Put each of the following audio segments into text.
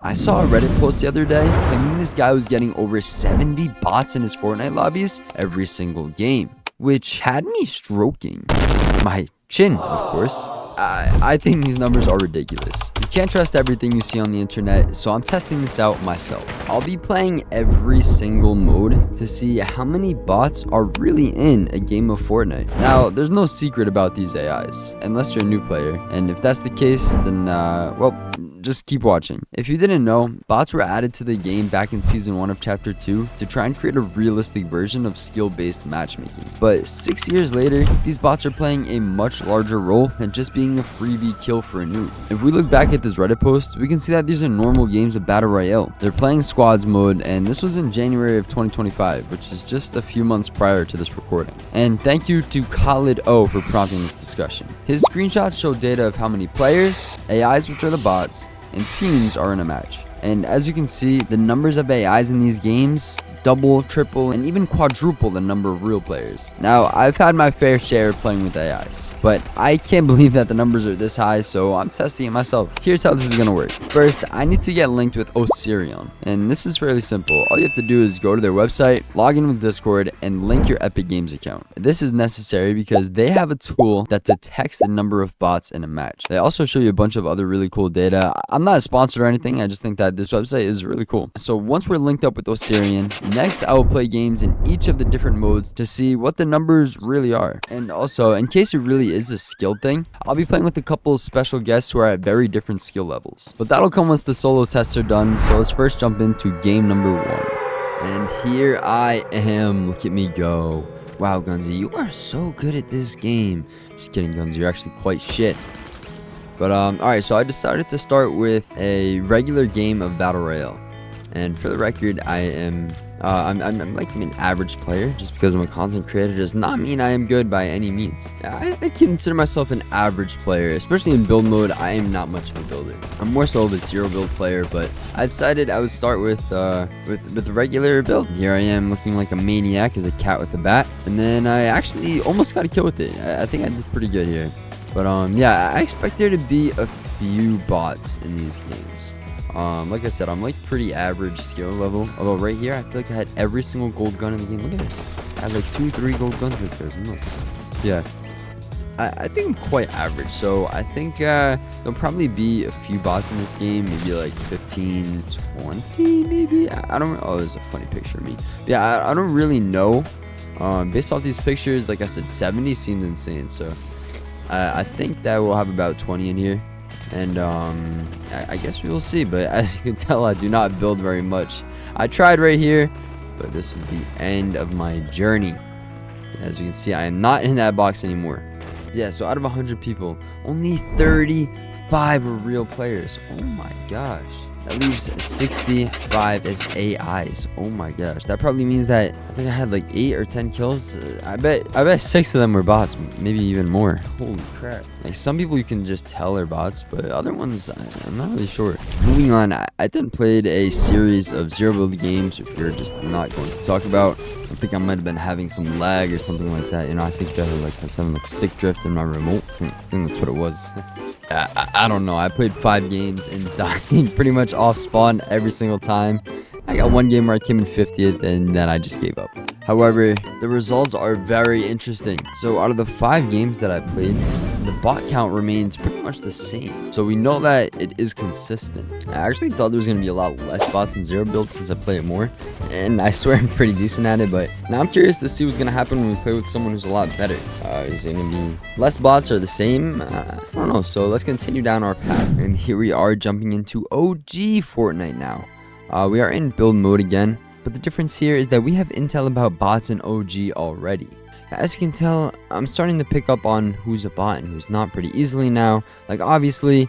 I saw a Reddit post the other day claiming this guy was getting over 70 bots in his Fortnite lobbies every single game, which had me stroking my chin, of course. I think these numbers are ridiculous. You can't trust everything you see on the internet, so I'm testing this out myself. I'll be playing every single mode to see how many bots are really in a game of Fortnite. Now, there's no secret about these AIs, unless you're a new player, and if that's the case, then, well, just keep watching. If you didn't know, bots were added to the game back in Season 1 of Chapter 2 to try and create a realistic version of skill-based matchmaking. But 6 years later, these bots are playing a much larger role than just being a freebie kill for a noob. If we look back at this Reddit post, we can see that these are normal games of Battle Royale. They're playing squads mode, and this was in January of 2025, which is just a few months prior to this recording. And thank you to Khalid O for prompting this discussion. His screenshots show data of how many players, AIs, which are the bots, and teams are in a match. And as you can see, the numbers of AIs in these games double, triple, and even quadruple the number of real players. Now, I've had my fair share of playing with AIs, but I can't believe that the numbers are this high, so I'm testing it myself. Here's how this is gonna work. First, I need to get linked with Osirion, and this is fairly simple. All you have to do is go to their website, log in with Discord, and link your Epic Games account. This is necessary because they have a tool that detects the number of bots in a match. They also show you a bunch of other really cool data. I'm not a sponsor or anything, I just think that this website is really cool. So once we're linked up with Osirion, next, I will play games in each of the different modes to see what the numbers really are. And also, in case it really is a skill thing, I'll be playing with a couple of special guests who are at very different skill levels. But that'll come once the solo tests are done, so let's first jump into game number 1. And here I am. Look at me go. Wow, GUNZY, you are so good at this game. Just kidding, GUNZY, you're actually quite shit. But, alright, so I decided to start with a regular game of Battle Royale. And for the record, I'm like an average player. Just because I'm a content creator does not mean I am good by any means. I consider myself an average player, especially in build mode. I am not much of a builder. I'm more so of a zero build player, but I decided I would start with the regular build. Here I am looking like a maniac as a cat with a bat, and then I actually almost got a kill with it. I think I did pretty good here. But yeah, I expect there to be a few bots in these games. Like I said, I'm like pretty average skill level. Although right here, I feel like I had every single gold gun in the game. Look at this. I had like 2-3 gold guns right there. It's nuts. Yeah. I think I'm quite average. So I think there'll probably be a few bots in this game. Maybe like 15, 20 maybe. I don't. Oh, there's a funny picture of me. Yeah, I don't really know. Based off these pictures, like I said, 70 seems insane. So I think that we'll have about 20 in here. And I guess we will see, but as you can tell, I do not build very much. I tried right here, but this was the end of my journey. As you can see, I am not in that box anymore. Yeah, so out of 100 people, only 35 are real players. Oh my gosh. That leaves 65 as AIs. Oh my gosh. That probably means that I think I had like 8 or 10 kills. I bet 6 of them were bots, maybe even more. Holy crap. Like some people you can just tell are bots, but other ones I'm not really sure. Moving on, I then played a series of zero build games, which we're just not going to talk about. I think I might have been having some lag or something like that. You know, I think I was having like stick drift in my remote. I think that's what it was. I don't know. I played 5 games and died pretty much off spawn every single time. I got one game where I came in 50th and then I just gave up. However, the results are very interesting. So out of the 5 games that I played, the bot count remains pretty much the same. So we know that it is consistent. I actually thought there was going to be a lot less bots in zero build since I play it more. And I swear I'm pretty decent at it, but now I'm curious to see what's going to happen when we play with someone who's a lot better. Is it going to be less bots or the same? I don't know. So let's continue down our path. And here we are jumping into OG Fortnite now. We are in build mode again. But the difference here is that we have intel about bots in OG already. As you can tell, I'm starting to pick up on who's a bot and who's not pretty easily now. Like obviously,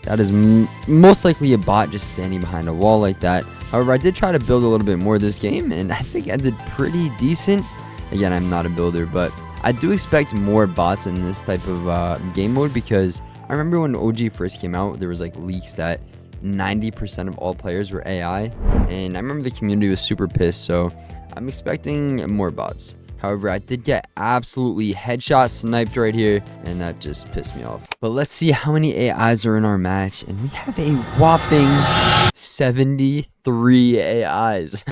that is most likely a bot just standing behind a wall like that. However, I did try to build a little bit more this game, and I think I did pretty decent. Again, I'm not a builder, but I do expect more bots in this type of game mode because I remember when OG first came out, there was like leaks that 90% of all players were AI, and I remember the community was super pissed, so I'm expecting more bots. However, I did get absolutely headshot sniped right here, and that just pissed me off. But let's see how many AIs are in our match, and we have a whopping 73 AIs.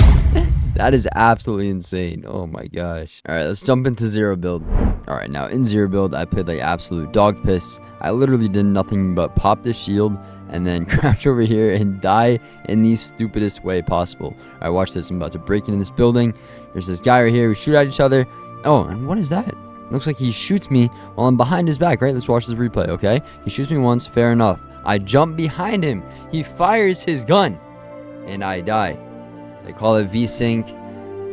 That is absolutely insane. Oh my gosh. All right, let's jump into zero build. All right, now in zero build, I played like absolute dog piss. I literally did nothing but pop this shield and then crouch over here and die in the stupidest way possible. All right, watch this. I'm about to break into this building. There's this guy right here. We shoot at each other. Oh, and what is that? Looks like he shoots me while I'm behind his back, right? Let's watch this replay, okay? He shoots me once, fair enough. I jump behind him. He fires his gun, and I die. They call it V-Sync.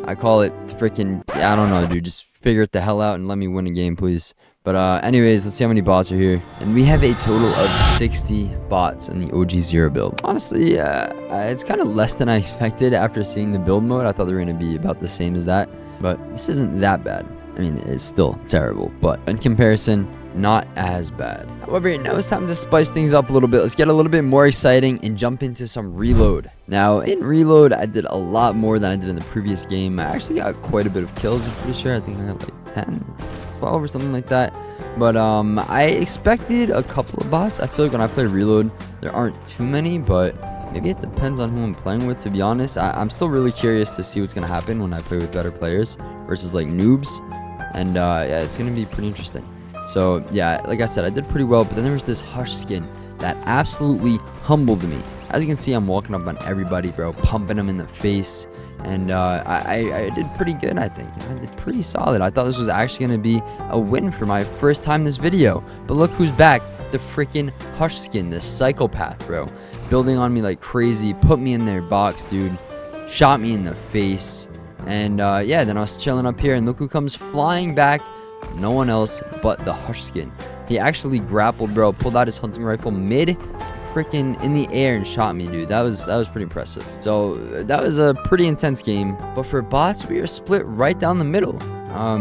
I call it freaking, I don't know, dude. Just figure it the hell out and let me win a game, please. But anyways, let's see how many bots are here. And we have a total of 60 bots in the OG Zero build. Honestly, it's kind of less than I expected after seeing the build mode. I thought they were going to be about the same as that. But this isn't that bad. I mean, it's still terrible. But in comparison, not as bad. However, now it's time to spice things up a little bit. Let's get a little bit more exciting and jump into some reload. Now, in reload, I did a lot more than I did in the previous game. I actually got quite a bit of kills, I'm pretty sure. I think I got like 10, 12 or something like that. But I expected a couple of bots. I feel like when I play reload, there aren't too many, but maybe it depends on who I'm playing with, to be honest. I'm still really curious to see what's going to happen when I play with better players versus like noobs. And yeah, it's going to be pretty interesting. So yeah, like I said, I did pretty well, but then there was this Hush skin that absolutely humbled me. As you can see, I'm walking up on everybody, bro, pumping them in the face. And I did pretty good, I think. I did pretty solid. I thought this was actually going to be a win for my first time in this video. But look who's back. The freaking Hush skin, the psychopath, bro. Building on me like crazy, put me in their box, dude. Shot me in the face. And yeah, then I was chilling up here, and look who comes flying back. No one else but the Hush skin. He actually grappled, bro, pulled out his hunting rifle mid freaking in the air and shot me, dude. That was pretty impressive. So that was a pretty intense game. But for bots, we are split right down the middle.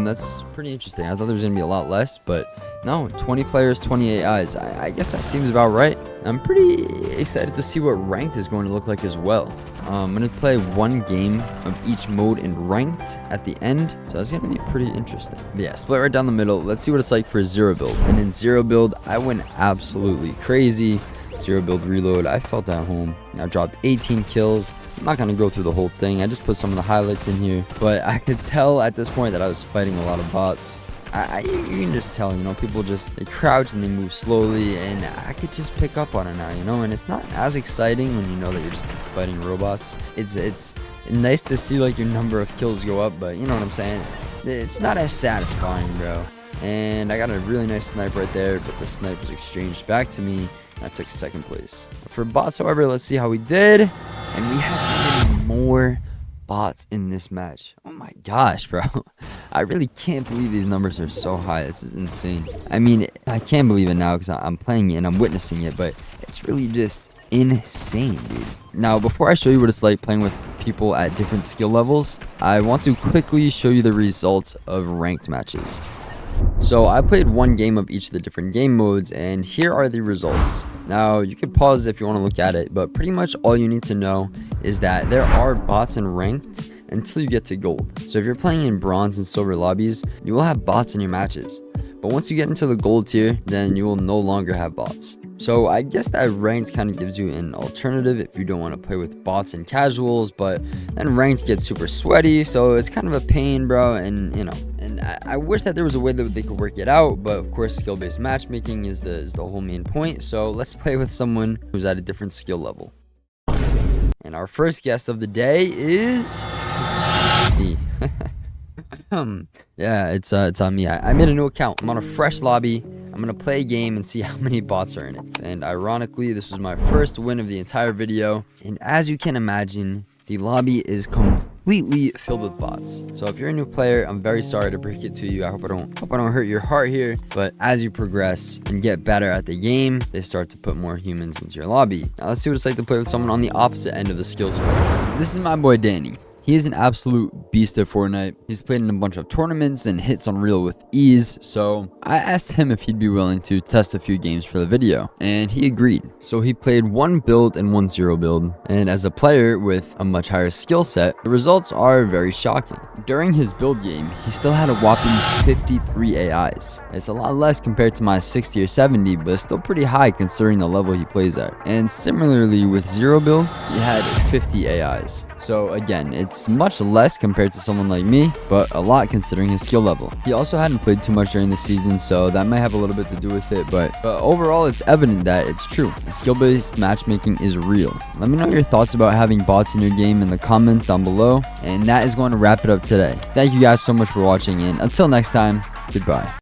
That's pretty interesting. I thought there was gonna be a lot less, but no, 20 players, 28 eyes. I guess that seems about right. I'm pretty excited to see what ranked is going to look like as well. I'm going to play one game of each mode in ranked at the end, so that's going to be pretty interesting. But yeah, split right down the middle. Let's see what it's like for zero build. And in zero build, I went absolutely crazy. Zero build reload, I felt at home. I dropped 18 kills. I'm not going to go through the whole thing. I just put some of the highlights in here. But I could tell at this point that I was fighting a lot of bots. You can just tell, you know, people just, they crouch and they move slowly, and I could just pick up on it now, you know, and it's not as exciting when you know that you're just fighting robots. It's nice to see, like, your number of kills go up, but you know what I'm saying? It's not as satisfying, bro. And I got a really nice snipe right there, but the snipe was exchanged back to me. I took second place. For bots, however, let's see how we did. And we have even more bots in this match. Oh my gosh, bro. I really can't believe these numbers are so high. This is insane. I mean, I can't believe it now because I'm playing it and I'm witnessing it, but it's really just insane, dude. Now, before I show you what it's like playing with people at different skill levels, I want to quickly show you the results of ranked matches. So I played one game of each of the different game modes, and here are the results. Now, you can pause if you want to look at it, but pretty much all you need to know is that there are bots in ranked until you get to gold. So if you're playing in bronze and silver lobbies, you will have bots in your matches. But once you get into the gold tier, then you will no longer have bots. So I guess that ranked kind of gives you an alternative if you don't want to play with bots and casuals, but then ranked gets super sweaty, so it's kind of a pain, bro. And you know, and I wish that there was a way that they could work it out, but of course skill-based matchmaking is the whole main point. So let's play with someone who's at a different skill level. And our first guest of the day is me. Yeah, it's on me. I made a new account. I'm on a fresh lobby. I'm gonna play a game and see how many bots are in it. And ironically, this was my first win of the entire video. And as you can imagine, the lobby is completely filled with bots. So if you're a new player, I'm very sorry to break it to you. I hope I don't hurt your heart here. But as you progress and get better at the game, they start to put more humans into your lobby. Now let's see what it's like to play with someone on the opposite end of the skill spectrum. This is my boy Danny. He is an absolute beast at Fortnite. He's played in a bunch of tournaments and hits Unreal with ease, so I asked him if he'd be willing to test a few games for the video, and he agreed. So he played one build and one zero build, and as a player with a much higher skill set, the results are very shocking. During his build game, he still had a whopping 53 AIs. It's a lot less compared to my 60 or 70, but still pretty high considering the level he plays at. And similarly with zero build, he had 50 AIs. So again, it's much less compared to someone like me, but a lot considering his skill level. He also hadn't played too much during the season, so that might have a little bit to do with it, but overall it's evident that it's true. Skill-based matchmaking is real. Let me know your thoughts about having bots in your game in the comments down below, and that is going to wrap it up today. Thank you guys so much for watching, and until next time, goodbye.